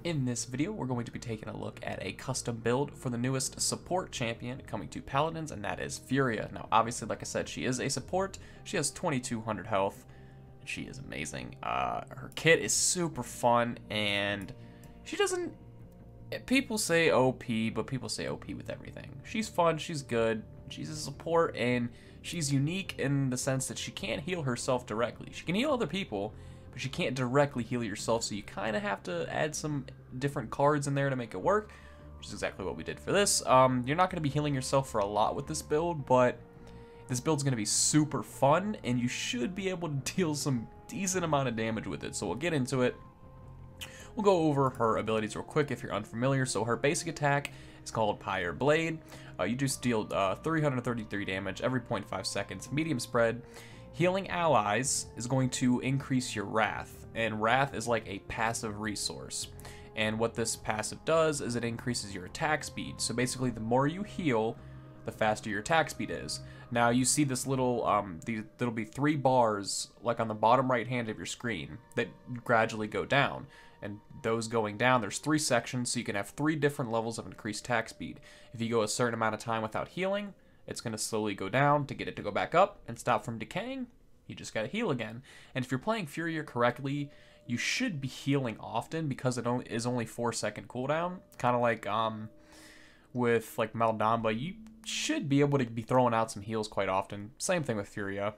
In this video, we're going to be taking a look at a custom build for the newest support champion coming to Paladins, and that is Furia. Now, obviously, like I said, she is a support. She has 2200 health. She is amazing. Her kit is super fun, and she doesn't... People say OP, but people say OP with everything. She's fun, she's good, she's a support, and she's unique in the sense that she can't heal herself directly. She can heal other people, but you can't directly heal yourself, so you kind of have to add some different cards in there to make it work, which is exactly what we did for this. You're not going to be healing yourself for a lot with this build, but this build's going to be super fun, and you should be able to deal some decent amount of damage with it, so we'll get into it. We'll go over her abilities real quick if you're unfamiliar. So her basic attack is called Pyar Blade. You just deal 333 damage every 0.5 seconds, medium spread. Healing allies is going to increase your Wrath, and Wrath is like a passive resource. And what this passive does is it increases your attack speed. So basically, the more you heal, the faster your attack speed is. Now you see this little, there'll be 3 bars like on the bottom right hand of your screen that gradually go down. And those going down, there's 3 sections, so you can have 3 different levels of increased attack speed. If you go a certain amount of time without healing, it's going to slowly go down to get it to go back up and stop from decaying. You just got to heal again. And if you're playing Furia correctly, you should be healing often because it is only 4-second cooldown. Kind of like with like Maldamba, you should be able to be throwing out some heals quite often. Same thing with Furia.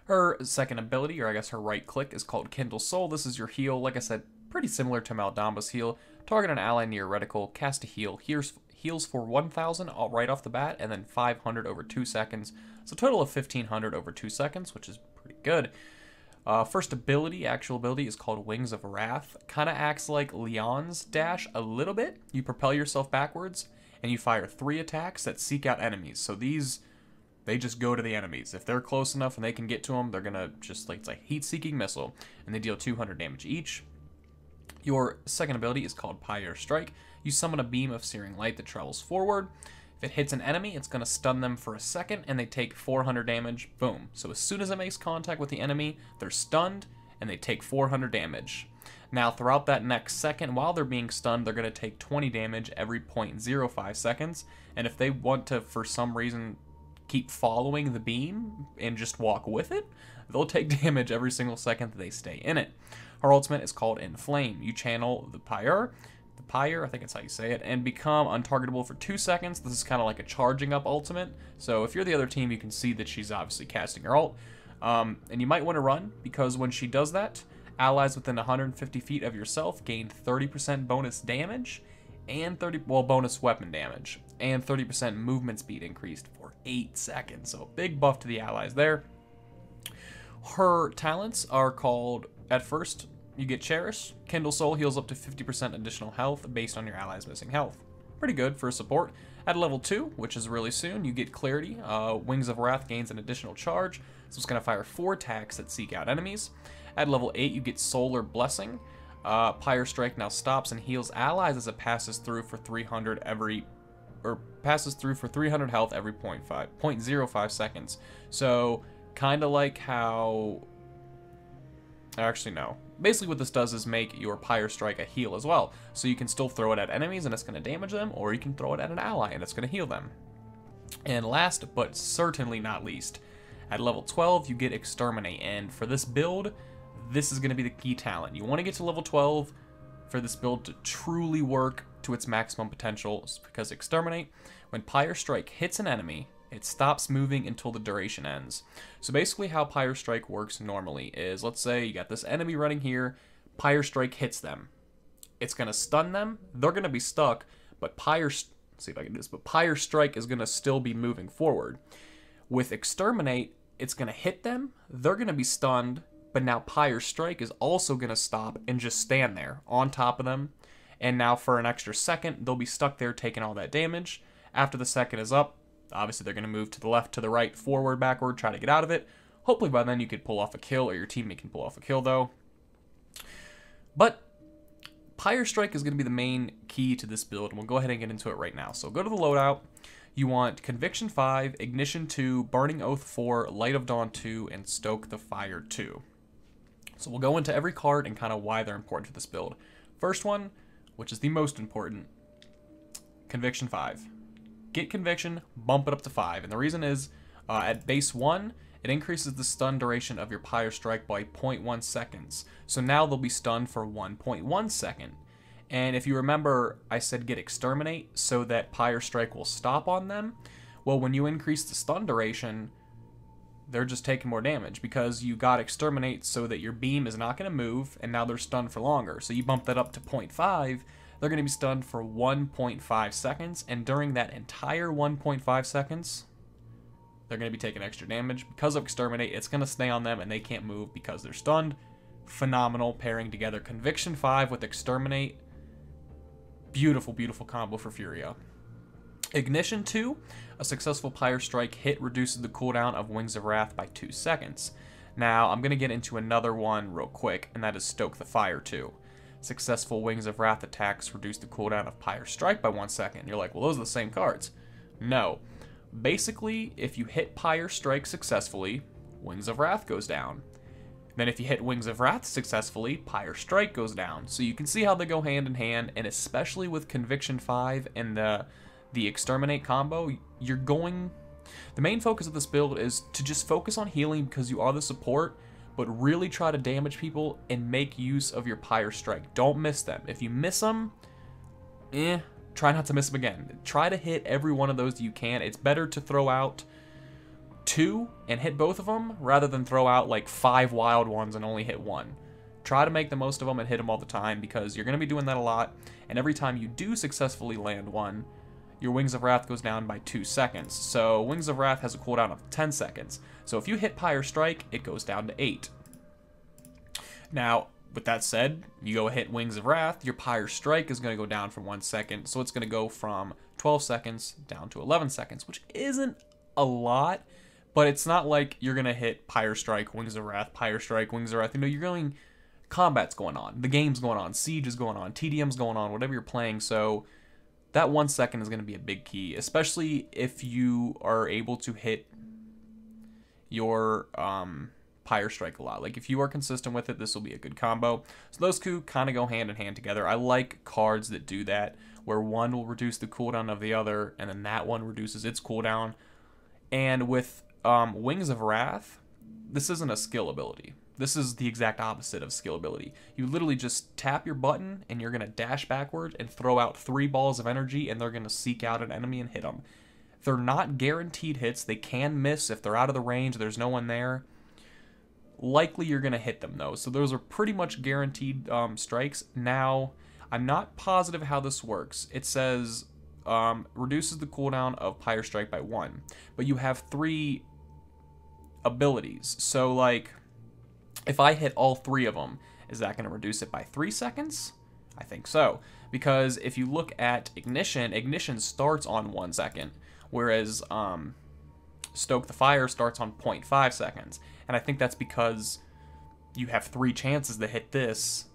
Her second ability, or I guess her right click, is called Kindle Soul. This is your heal. Like I said, pretty similar to Maldamba's heal. Target an ally near reticle, cast a heal. Heals for 1,000 right off the bat, and then 500 over 2 seconds. So a total of 1,500 over 2 seconds, which is pretty good. First ability, actual ability, is called Wings of Wrath. Kind of acts like Leon's dash a little bit. You propel yourself backwards, and you fire 3 attacks that seek out enemies. So these... they just go to the enemies. If they're close enough and they can get to them, they're going to just, like, it's like heat-seeking missile. And they deal 200 damage each. Your second ability is called Pyar Strike. You summon a beam of searing light that travels forward. If it hits an enemy, it's going to stun them for a second, and they take 400 damage. Boom. So as soon as it makes contact with the enemy, they're stunned, and they take 400 damage. Now, throughout that next second, while they're being stunned, they're going to take 20 damage every 0.05 seconds. And if they want to, for some reason... keep following the beam and just walk with it, they'll take damage every single second that they stay in it. Her ultimate is called Inflame. You channel the Pyar, I think that's how you say it, and become untargetable for 2 seconds. This is kind of like a charging up ultimate, so if you're the other team, you can see that she's obviously casting her ult. And you might want to run, because when she does that, allies within 150 feet of yourself gain 30% bonus damage, and bonus weapon damage, and 30% movement speed increased for 8 seconds. So big buff to the allies there. Her talents are called, at first, you get Cherish. Kindle Soul heals up to 50% additional health based on your allies' missing health. Pretty good for support. At level 2, which is really soon, you get Clarity. Wings of Wrath gains an additional charge, so it's going to fire 4 attacks that seek out enemies. At level 8, you get Solar Blessing. Pyar Strike now stops and heals allies as it passes through for 300 health every 0.05 seconds. So kind of like how, actually no. Basically what this does is make your Pyar Strike a heal as well. So you can still throw it at enemies and it's going to damage them, or you can throw it at an ally and it's going to heal them. And last but certainly not least, at level 12 you get Exterminate, and for this build, this is going to be the key talent. You want to get to level 12 for this build to truly work to its maximum potential, because Exterminate, when Pyar Strike hits an enemy, it stops moving until the duration ends. So basically how Pyar Strike works normally is, let's say you got this enemy running here, Pyar Strike hits them. It's going to stun them, they're going to be stuck, but Pyar Strike is going to still be moving forward. With Exterminate, it's going to hit them, they're going to be stunned, but now Pyar Strike is also going to stop and just stand there on top of them. And now for an extra second, they'll be stuck there taking all that damage. After the second is up, obviously they're going to move to the left, to the right, forward, backward, try to get out of it. Hopefully by then you could pull off a kill, or your teammate can pull off a kill though. But Pyar Strike is going to be the main key to this build, and we'll go ahead and get into it right now. So go to the loadout. You want Conviction 5, Ignition 2, Burning Oath 4, Light of Dawn 2, and Stoke the Fire 2. So we'll go into every card and kind of why they're important to this build. First one, which is the most important, Conviction 5. Get Conviction, bump it up to 5. And the reason is, at base 1, it increases the stun duration of your Pyar Strike by 0.1 seconds. So now they'll be stunned for 1.1 second. And if you remember, I said get Exterminate so that Pyar Strike will stop on them. Well, when you increase the stun duration, they're just taking more damage because you got Exterminate so that your beam is not going to move, and now they're stunned for longer. So you bump that up to 0.5, they're going to be stunned for 1.5 seconds, and during that entire 1.5 seconds, they're going to be taking extra damage. Because of Exterminate, it's going to stay on them, and they can't move because they're stunned. Phenomenal pairing together. Conviction 5 with Exterminate. Beautiful, beautiful combo for Furia. Ignition 2, a successful Pyar Strike hit reduces the cooldown of Wings of Wrath by 2 seconds. Now, I'm going to get into another one real quick, and that is Stoke the Fire 2. Successful Wings of Wrath attacks reduce the cooldown of Pyar Strike by 1 second. You're like, well, those are the same cards. No. Basically, if you hit Pyar Strike successfully, Wings of Wrath goes down. Then if you hit Wings of Wrath successfully, Pyar Strike goes down. So you can see how they go hand in hand, and especially with Conviction 5 and the Exterminate combo, the main focus of this build is to just focus on healing because you are the support, but really try to damage people and make use of your Pyar Strike. Don't miss them. If you miss them, try not to miss them again. Try to hit every one of those you can. It's better to throw out 2 and hit both of them rather than throw out like 5 wild ones and only hit 1. Try to make the most of them and hit them all the time because you're going to be doing that a lot, and every time you do successfully land one, your Wings of Wrath goes down by 2 seconds. So Wings of Wrath has a cooldown of 10 seconds. So if you hit Pyar Strike, it goes down to 8. Now, with that said, you go hit Wings of Wrath, your Pyar Strike is going to go down for 1 second. So it's going to go from 12 seconds down to 11 seconds, which isn't a lot, but it's not like you're going to hit Pyar Strike, Wings of Wrath, Pyar Strike, Wings of Wrath. You know, you're going, combat's going on, the game's going on, Siege is going on, TDM's going on, whatever you're playing. So that 1 second is going to be a big key, especially if you are able to hit your Pyar Strike a lot. Like, if you are consistent with it, this will be a good combo. So those two kind of go hand in hand together. I like cards that do that, where one will reduce the cooldown of the other, and then that one reduces its cooldown. And with Wings of Wrath, this isn't a skill ability. This is the exact opposite of skill ability. You literally just tap your button, and you're going to dash backward and throw out 3 balls of energy, and they're going to seek out an enemy and hit them. They're not guaranteed hits. They can miss if they're out of the range, there's no one there. Likely you're going to hit them, though. So those are pretty much guaranteed strikes. Now, I'm not positive how this works. It says reduces the cooldown of Pyar Strike by 1. But you have 3 abilities. So, like, if I hit all 3 of them, is that going to reduce it by 3 seconds? I think so. Because if you look at Ignition starts on 1 second. Whereas Stoke the Fire starts on 0.5 seconds. And I think that's because you have 3 chances to hit this,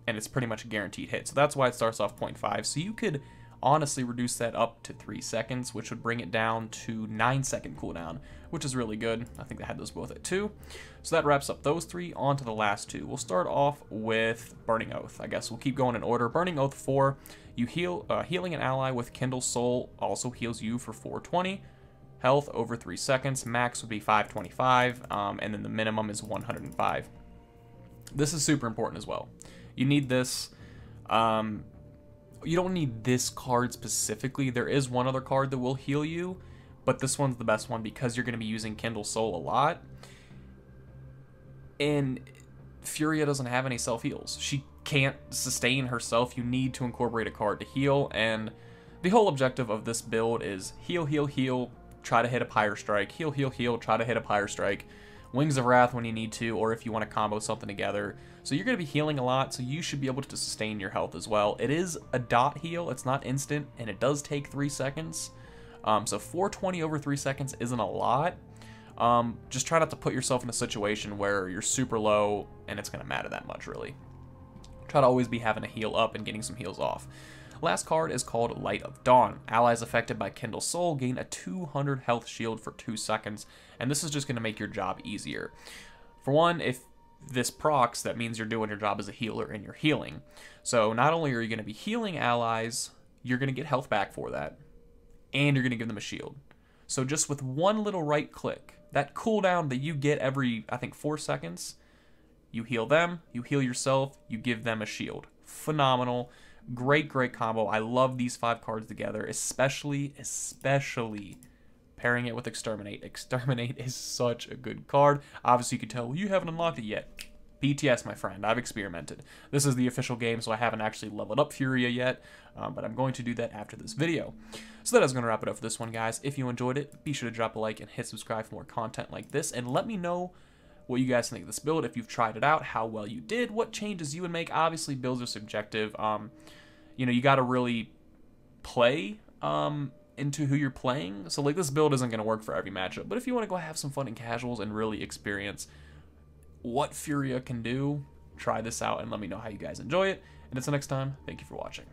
and it's pretty much a guaranteed hit. So that's why it starts off 0.5. So you could honestly reduce that up to 3 seconds, which would bring it down to 9-second cooldown, which is really good. I think I had those both at 2. So that wraps up those 3. On to the last 2. We'll start off with Burning Oath. I guess we'll keep going in order. Burning Oath 4, you heal healing an ally with Kindle Soul also heals you for 420 health over 3 seconds. Max would be 525, and then the minimum is 105. This is super important as well. You need this. You don't need this card specifically. There is one other card that will heal you, but this one's the best one because you're going to be using Kindle Soul a lot. And Furia doesn't have any self-heals. She can't sustain herself. You need to incorporate a card to heal, and the whole objective of this build is heal, heal, heal, try to hit a Pyar Strike, heal, heal, heal, try to hit a Pyar Strike, Wings of Wrath when you need to, or if you want to combo something together. So you're going to be healing a lot, so you should be able to sustain your health as well. It is a dot heal, it's not instant, and it does take 3 seconds. So 420 over 3 seconds isn't a lot. Just try not to put yourself in a situation where you're super low and it's going to matter that much, really. Try to always be having a heal up and getting some heals off. Last card is called Light of Dawn. Allies affected by Kindle Soul gain a 200 health shield for 2 seconds, and this is just going to make your job easier. For one, if this procs, that means you're doing your job as a healer and you're healing. So not only are you going to be healing allies, you're going to get health back for that, and you're going to give them a shield. So just with one little right click, that cooldown that you get every, I think, 4 seconds, you heal them, you heal yourself, you give them a shield. Phenomenal. Great, great combo. I love these 5 cards together, especially pairing it with Exterminate. Exterminate is such a good card. Obviously, you can tell, well, you haven't unlocked it yet. BTS, my friend. I've experimented. This is the official game, so I haven't actually leveled up Furia yet, but I'm going to do that after this video. So that is going to wrap it up for this one, guys. If you enjoyed it, be sure to drop a like and hit subscribe for more content like this, and let me know what you guys think of this build, if you've tried it out, how well you did, what changes you would make. Obviously, builds are subjective. You know, you got to really play into who you're playing. So, like, this build isn't going to work for every matchup, but if you want to go have some fun in casuals and really experience what Furia can do, try this out and let me know how you guys enjoy it. And until next time, thank you for watching.